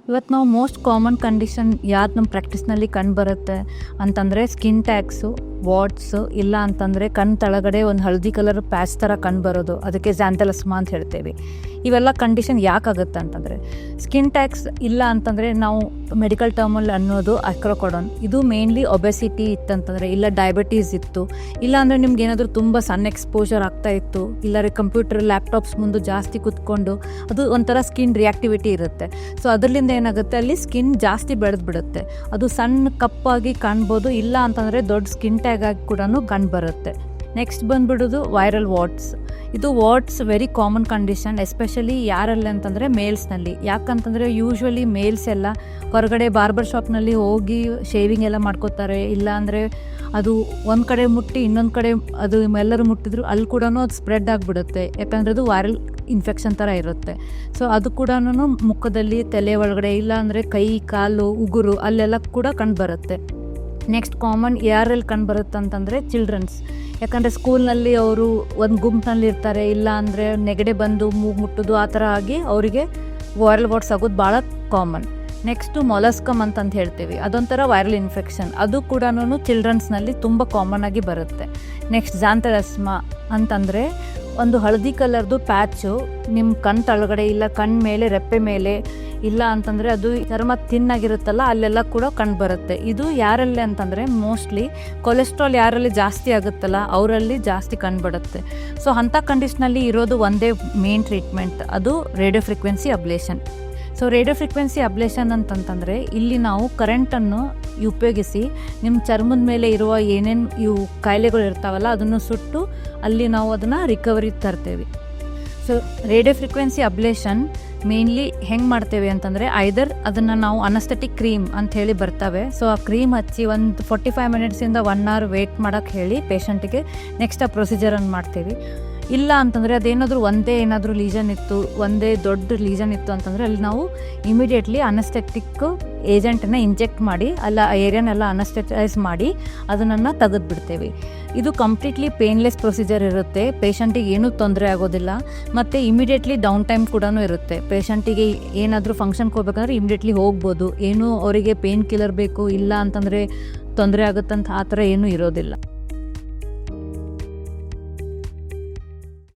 ಇವತ್ತು ನಾವು most common condition ಯಾವ್ದು ನಮ್ಮ ಪ್ರಾಕ್ಟೀಸ್ನಲ್ಲಿ ಕಂಡು ಬರುತ್ತೆ ಅಂತಂದರೆ ಸ್ಕಿನ್ ಟ್ಯಾಕ್ಸು, ವಾಟ್ಸು, ಇಲ್ಲ ಅಂತಂದರೆ ಕಣ್ಣು ತಳಗಡೆ ಒಂದು ಹಳದಿ ಕಲರ್ ಪ್ಯಾಚ್ ಥರ ಕಂಡು ಬರೋದು, ಅದಕ್ಕೆ ಝ್ಯಾಂಥೆಲಸ್ಮಾ ಅಂತ ಹೇಳ್ತೇವೆ. ಇವೆಲ್ಲ ಕಂಡೀಷನ್ ಯಾಕಾಗುತ್ತೆ ಅಂತಂದರೆ ಸ್ಕಿನ್ ಟ್ಯಾಕ್ಸ್ ಇಲ್ಲ ಅಂತಂದರೆ ನಾವು ಮೆಡಿಕಲ್ ಟರ್ಮಲ್ಲಿ ಅನ್ನೋದು ಅಕ್ರೋಕೊಡೋನ್. ಇದು ಮೇನ್ಲಿ ಒಬೆಸಿಟಿ ಇತ್ತಂತಂದರೆ, ಇಲ್ಲ ಡಯಾಬಿಟೀಸ್ ಇತ್ತು, ಇಲ್ಲ ಅಂದರೆ ನಿಮ್ಗೆ ಏನಾದರೂ ತುಂಬ ಸನ್ ಎಕ್ಸ್ಪೋಜರ್ ಆಗ್ತಾ ಇತ್ತು, ಇಲ್ಲ ಕಂಪ್ಯೂಟರ್ ಲ್ಯಾಪ್ಟಾಪ್ಸ್ ಮುಂದೆ ಜಾಸ್ತಿ ಕುತ್ಕೊಂಡು ಅದು ಒಂಥರ ಸ್ಕಿನ್ ರಿಯಾಕ್ಟಿವಿಟಿ ಇರುತ್ತೆ. ಸೊ ಅದರಿಂದ ಏನಾಗುತ್ತೆ, ಅಲ್ಲಿ ಸ್ಕಿನ್ ಜಾಸ್ತಿ ಬೆಳೆದು ಬಿಡುತ್ತೆ, ಅದು ಸಣ್ಣ ಕಪ್ಪಾಗಿ ಕಾಣ್ಬೋದು, ಇಲ್ಲ ಅಂತಂದರೆ ದೊಡ್ಡ ಸ್ಕಿನ್ ಟ್ಯಾಗ್ ಆಗಿ ಕೂಡ ಕಂಡುಬರುತ್ತೆ. ನೆಕ್ಸ್ಟ್ ಬಂದುಬಿಡೋದು ವೈರಲ್ ವಾಟ್ಸ್. ಇದು warts very common condition, especially ಯಾರಲ್ಲಿ ಅಂತಂದರೆ ಮೇಲ್ಸ್ನಲ್ಲಿ. ಯಾಕಂತಂದರೆ ಯೂಶ್ವಲಿ ಮೇಲ್ಸ್ ಎಲ್ಲ ಹೊರಗಡೆ ಬಾರ್ಬರ್ ಶಾಪ್ನಲ್ಲಿ ಹೋಗಿ ಶೇವಿಂಗ್ ಎಲ್ಲ ಮಾಡ್ಕೋತಾರೆ, ಇಲ್ಲ ಅಂದರೆ ಅದು ಒಂದು ಕಡೆ ಮುಟ್ಟಿ ಇನ್ನೊಂದು ಕಡೆ ಅದು ಎಲ್ಲರೂ ಮುಟ್ಟಿದ್ರು ಅಲ್ಲಿ ಕೂಡ ಅದು ಸ್ಪ್ರೆಡ್ ಆಗಿಬಿಡುತ್ತೆ, ಯಾಕಂದರೆ ಅದು ವೈರಲ್ ಇನ್ಫೆಕ್ಷನ್ ಥರ ಇರುತ್ತೆ. ಸೊ ಅದು ಕೂಡ ಮುಖದಲ್ಲಿ, ತಲೆ ಒಳಗಡೆ, ಇಲ್ಲ ಅಂದರೆ ಕೈ, ಕಾಲು, ಉಗುರು ಅಲ್ಲೆಲ್ಲ ಕೂಡ ಕಂಡುಬರುತ್ತೆ. ನೆಕ್ಸ್ಟ್ ಕಾಮನ್ ಯಾರಲ್ಲಿ ಕಂಡುಬರುತ್ತೆ ಅಂತಂದರೆ ಚಿಲ್ಡ್ರನ್ಸ್. ಯಾಕಂದರೆ ಸ್ಕೂಲ್ನಲ್ಲಿ ಅವರು ಒಂದು ಗುಂಪಿನಲ್ಲಿ ಇರ್ತಾರೆ, ಇಲ್ಲ ಅಂದರೆ ನೆಗಡೆ ಬಂದು ಮೂಗು ಮುಟ್ಟೋದು ಆ ಥರ ಆಗಿ ಅವರಿಗೆ ವೈರಲ್ ವಾಟ್ಸ್ ಆಗೋದು ಭಾಳ ಕಾಮನ್. ನೆಕ್ಸ್ಟು ಮೊಲಸ್ಕಮ್ ಅಂತಂದು ಹೇಳ್ತೀವಿ, ಅದೊಂಥರ ವೈರಲ್ ಇನ್ಫೆಕ್ಷನ್, ಅದು ಕೂಡ ಚಿಲ್ಡ್ರನ್ಸ್ನಲ್ಲಿ ತುಂಬ ಕಾಮನ್ ಆಗಿ ಬರುತ್ತೆ. ನೆಕ್ಸ್ಟ್ ಝ್ಯಾಂಥೆಲಸ್ಮಾ ಅಂತಂದರೆ ಒಂದು ಹಳದಿ ಕಲರ್ದು ಪ್ಯಾಚು ನಿಮ್ಮ ಕಣ್ಣು ತಳಗಡೆ, ಇಲ್ಲ ಕಣ್ಣು ಮೇಲೆ, ರೆಪ್ಪೆ ಮೇಲೆ, ಇಲ್ಲ ಅಂತಂದರೆ ಅದು ಚರ್ಮ ತಿನ್ನಾಗಿರುತ್ತಲ್ಲ ಅಲ್ಲೆಲ್ಲ ಕೂಡ ಕಂಡು ಬರುತ್ತೆ. ಇದು ಯಾರಲ್ಲಿ ಅಂತಂದರೆ ಮೋಸ್ಟ್ಲಿ ಕೊಲೆಸ್ಟ್ರಾಲ್ ಯಾರಲ್ಲಿ ಜಾಸ್ತಿ ಆಗುತ್ತಲ್ಲ ಅವರಲ್ಲಿ ಜಾಸ್ತಿ ಕಂಡುಬರುತ್ತೆ. ಸೊ ಅಂಥ ಕಂಡೀಷನಲ್ಲಿ ಇರೋದು ಒಂದೇ ಮೇನ್ ಟ್ರೀಟ್ಮೆಂಟ್, ಅದು radio frequency ablation. So radio frequency ablation ಅಂತಂತಂದರೆ ಇಲ್ಲಿ ನಾವು ಕರೆಂಟನ್ನು ಉಪಯೋಗಿಸಿ ನಿಮ್ಮ ಚರ್ಮದ ಮೇಲೆ ಇರುವ ಏನೇನು ಇವು ಕಾಯಿಲೆಗಳು ಇರ್ತಾವಲ್ಲ ಅದನ್ನು ಸುಟ್ಟು ಅಲ್ಲಿ ನಾವು ಅದನ್ನು ರಿಕವರಿ ತರ್ತೇವೆ. So radio frequency ablation mainly ಹೆಂಗೆ ಮಾಡ್ತೇವೆ ಅಂತಂದರೆ ಐದರ್ ಅದನ್ನು ನಾವು ಅನಸ್ಥೆಟಿಕ್ ಕ್ರೀಮ್ ಅಂತ ಹೇಳಿ ಬರ್ತವೆ, ಸೊ ಆ ಕ್ರೀಮ್ ಹಚ್ಚಿ ಒಂದು 45 ಮಿನಿಟ್ಸಿಂದ 1 hour ವೆಯ್ಟ್ ಮಾಡೋಕ್ಕೆ ಹೇಳಿ ಪೇಷಂಟಿಗೆ ನೆಕ್ಸ್ಟ್ ಆ ಪ್ರೊಸೀಜರನ್ನು ಮಾಡ್ತೀವಿ. ಇಲ್ಲ ಅಂತಂದರೆ ಅದೇನಾದರೂ ಏನಾದರೂ ಲೀಜನ್ ಇತ್ತು, ಒಂದೇ ದೊಡ್ಡ ಲೀಜನ್ ಇತ್ತು ಅಂತಂದರೆ ಅಲ್ಲಿ ನಾವು ಇಮಿಡಿಯೇಟ್ಲಿ ಅನಸ್ಥೆಟಿಕ್ ಏಜೆಂಟನ್ನು ಇಂಜೆಕ್ಟ್ ಮಾಡಿ ಅಲ್ಲ ಆ ಏರಿಯಾನೆಲ್ಲ ಅನಸ್ಥೆಟೈಸ್ ಮಾಡಿ ಅದನ್ನು ತೆಗೆದುಬಿಡ್ತೇವೆ. ಇದು ಕಂಪ್ಲೀಟ್ಲಿ ಪೇನ್ಲೆಸ್ ಪ್ರೊಸೀಜರ್ ಇರುತ್ತೆ, ಪೇಷಂಟಿಗೆ ಏನೂ ತೊಂದರೆ ಆಗೋದಿಲ್ಲ, ಮತ್ತು ಇಮಿಡಿಯೇಟ್ಲಿ ಡೌನ್ ಟೈಮ್ ಕೂಡ ಇರುತ್ತೆ. ಪೇಷಂಟಿಗೆ ಏನಾದರೂ ಫಂಕ್ಷನ್ಗೆ ಹೋಗ್ಬೇಕಂದ್ರೆ ಇಮಿಡಿಯೇಟ್ಲಿ ಹೋಗ್ಬೋದು, ಏನೂ ಅವರಿಗೆ ಪೇನ್ ಕಿಲ್ಲರ್ ಬೇಕು ಇಲ್ಲ ಅಂತಂದರೆ ತೊಂದರೆ ಆಗುತ್ತಂತ ಆ ಥರ ಏನೂ ಇರೋದಿಲ್ಲ.